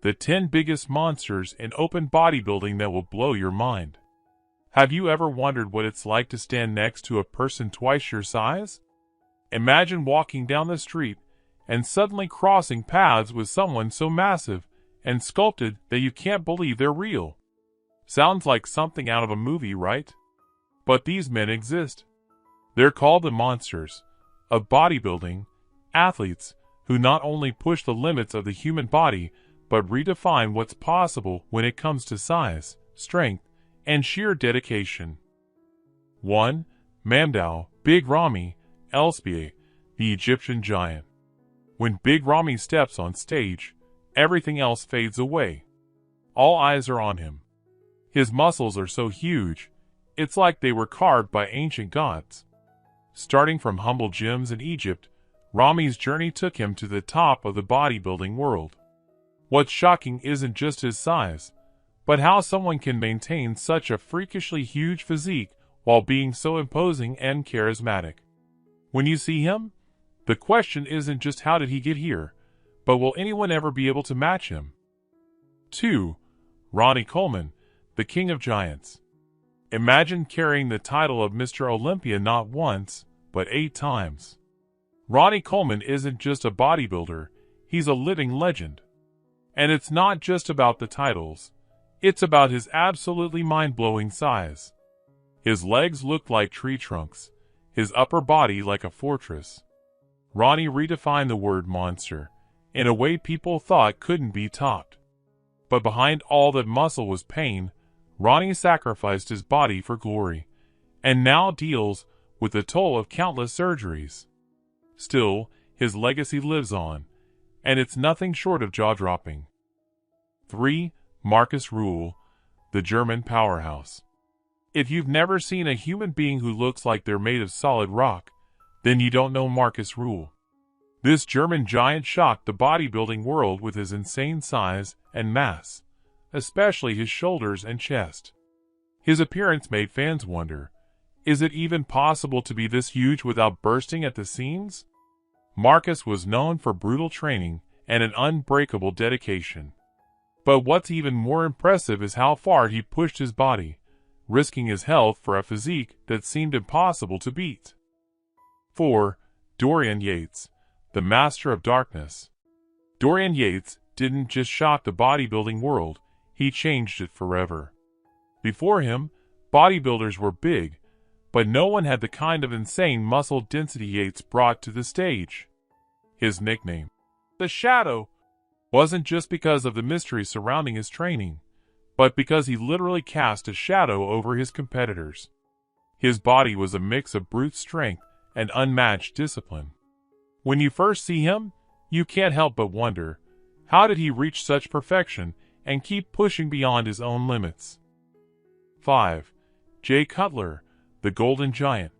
the 10 biggest monsters in open bodybuilding that will blow your mind. Have you ever wondered what it's like to stand next to a person twice your size? Imagine walking down the street and suddenly crossing paths with someone so massive and sculpted that you can't believe they're real. Sounds like something out of a movie, right? But these men exist. They're called the monsters of bodybuilding, athletes who not only push the limits of the human body, but redefine what's possible when it comes to size, strength, and sheer dedication. 1. Mamdouh, Big Ramy ElSomid, the Egyptian giant. When Big Ramy steps on stage, everything else fades away. All eyes are on him. His muscles are so huge, it's like they were carved by ancient gods. Starting from humble gyms in Egypt, Ramy's journey took him to the top of the bodybuilding world. What's shocking isn't just his size, but how someone can maintain such a freakishly huge physique while being so imposing and charismatic. When you see him, the question isn't just how did he get here, but will anyone ever be able to match him? 2. Ronnie Coleman, the King of Giants. Imagine carrying the title of Mr. Olympia not once, but 8 times. Ronnie Coleman isn't just a bodybuilder, he's a living legend. And it's not just about the titles, it's about his absolutely mind-blowing size. His legs look like tree trunks, his upper body like a fortress. Ronnie redefined the word monster in a way people thought couldn't be topped. But behind all that muscle was pain. Ronnie sacrificed his body for glory, and now deals with the toll of countless surgeries. Still, his legacy lives on, and it's nothing short of jaw-dropping. 3. Markus Rühl, the German powerhouse. If you've never seen a human being who looks like they're made of solid rock, then you don't know Markus Rühl. This German giant shocked the bodybuilding world with his insane size and mass, especially his shoulders and chest. His appearance made fans wonder, is it even possible to be this huge without bursting at the seams? Markus was known for brutal training and an unbreakable dedication. But what's even more impressive is how far he pushed his body, risking his health for a physique that seemed impossible to beat. 4. Dorian Yates, the Master of Darkness. Dorian Yates didn't just shock the bodybuilding world, he changed it forever. Before him, bodybuilders were big, but no one had the kind of insane muscle density Yates brought to the stage. His nickname, the Shadow, wasn't just because of the mystery surrounding his training, but because he literally cast a shadow over his competitors. His body was a mix of brute strength and unmatched discipline. When you first see him, you can't help but wonder, how did he reach such perfection and keep pushing beyond his own limits? 5. Cutler, the Golden Giant.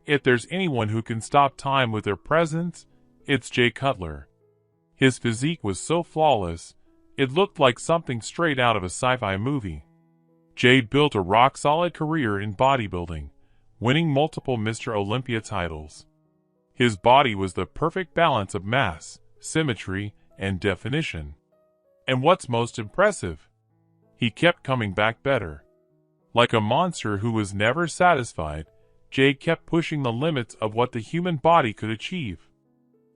If there's anyone who can stop time with their presence, it's Cutler. His physique was so flawless, it looked like something straight out of a sci-fi movie. Jay built a rock-solid career in bodybuilding, winning multiple Mr. Olympia titles. His body was the perfect balance of mass, symmetry, and definition. And what's most impressive? He kept coming back better. Like a monster who was never satisfied, Jay kept pushing the limits of what the human body could achieve.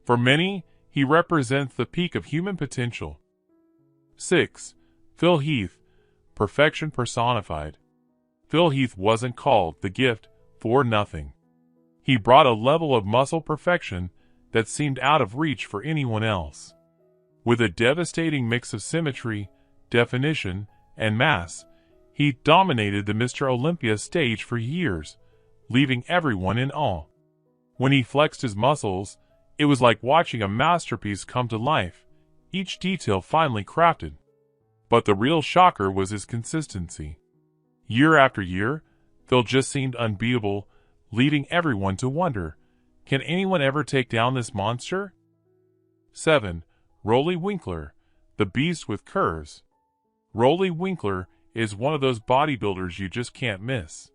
For many, he represents the peak of human potential. 6. Heath, perfection personified. Heath wasn't called the Gift for nothing. He brought a level of muscle perfection that seemed out of reach for anyone else. With a devastating mix of symmetry, definition, and mass, he dominated the Mr. Olympia stage for years, leaving everyone in awe. When he flexed his muscles, it was like watching a masterpiece come to life, each detail finely crafted. But the real shocker was his consistency. Year after year, Phil just seemed unbeatable, leading everyone to wonder, can anyone ever take down this monster? 7. Roelly Winkler, the beast with curves. Roelly Winkler is one of those bodybuilders you just can't miss.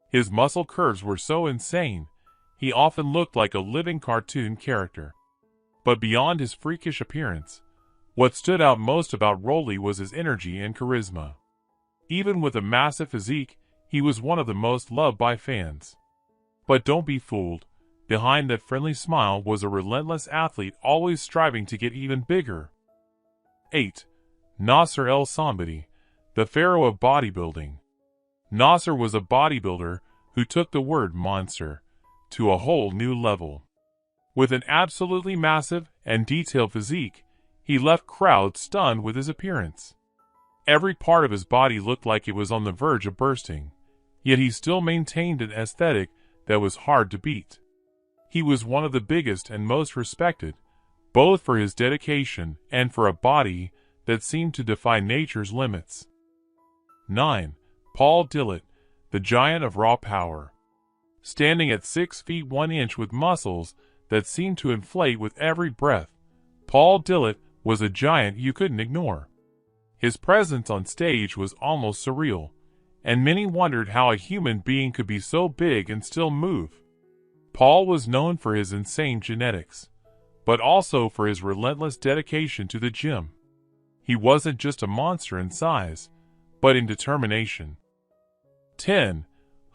His muscle curves were so insane, he often looked like a living cartoon character. But beyond his freakish appearance, What stood out most about Roelly was his energy and charisma. Even with a massive physique, he was one of the most loved by fans. But don't be fooled. Behind that friendly smile was a relentless athlete always striving to get even bigger. 8. Naser ElSomid, the pharaoh of bodybuilding. Naser was a bodybuilder who took the word monster to a whole new level. With an absolutely massive and detailed physique, he left crowds stunned with his appearance. Every part of his body looked like it was on the verge of bursting, yet he still maintained an aesthetic that was hard to beat. He was one of the biggest and most respected, both for his dedication and for a body that seemed to defy nature's limits. 9. Dillet, the giant of raw power. Standing at 6 feet 1 inch with muscles that seemed to inflate with every breath, Dillet was a giant you couldn't ignore. His presence on stage was almost surreal, and many wondered how a human being could be so big and still move. Paul was known for his insane genetics, but also for his relentless dedication to the gym. He wasn't just a monster in size, but in determination. 10.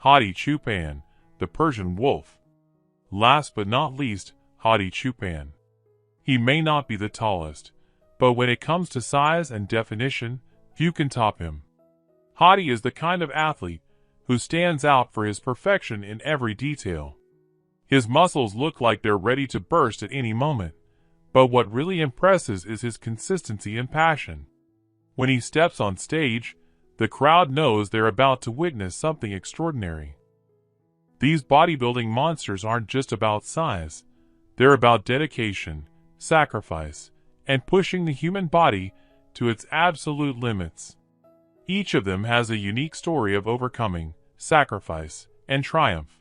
Hottie Chupan, the Persian wolf. Last but not least, Hottie Chupan. He may not be the tallest, but when it comes to size and definition, few can top him. Hottie is the kind of athlete who stands out for his perfection in every detail. His muscles look like they're ready to burst at any moment, but what really impresses is his consistency and passion. When he steps on stage, the crowd knows they're about to witness something extraordinary. These bodybuilding monsters aren't just about size, they're about dedication, sacrifice, and pushing the human body to its absolute limits. Each of them has a unique story of overcoming, sacrifice, and triumph.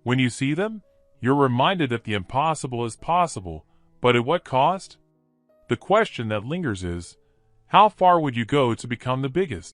When you see them, you're reminded that the impossible is possible, but at what cost? The question that lingers is, how far would you go to become the biggest?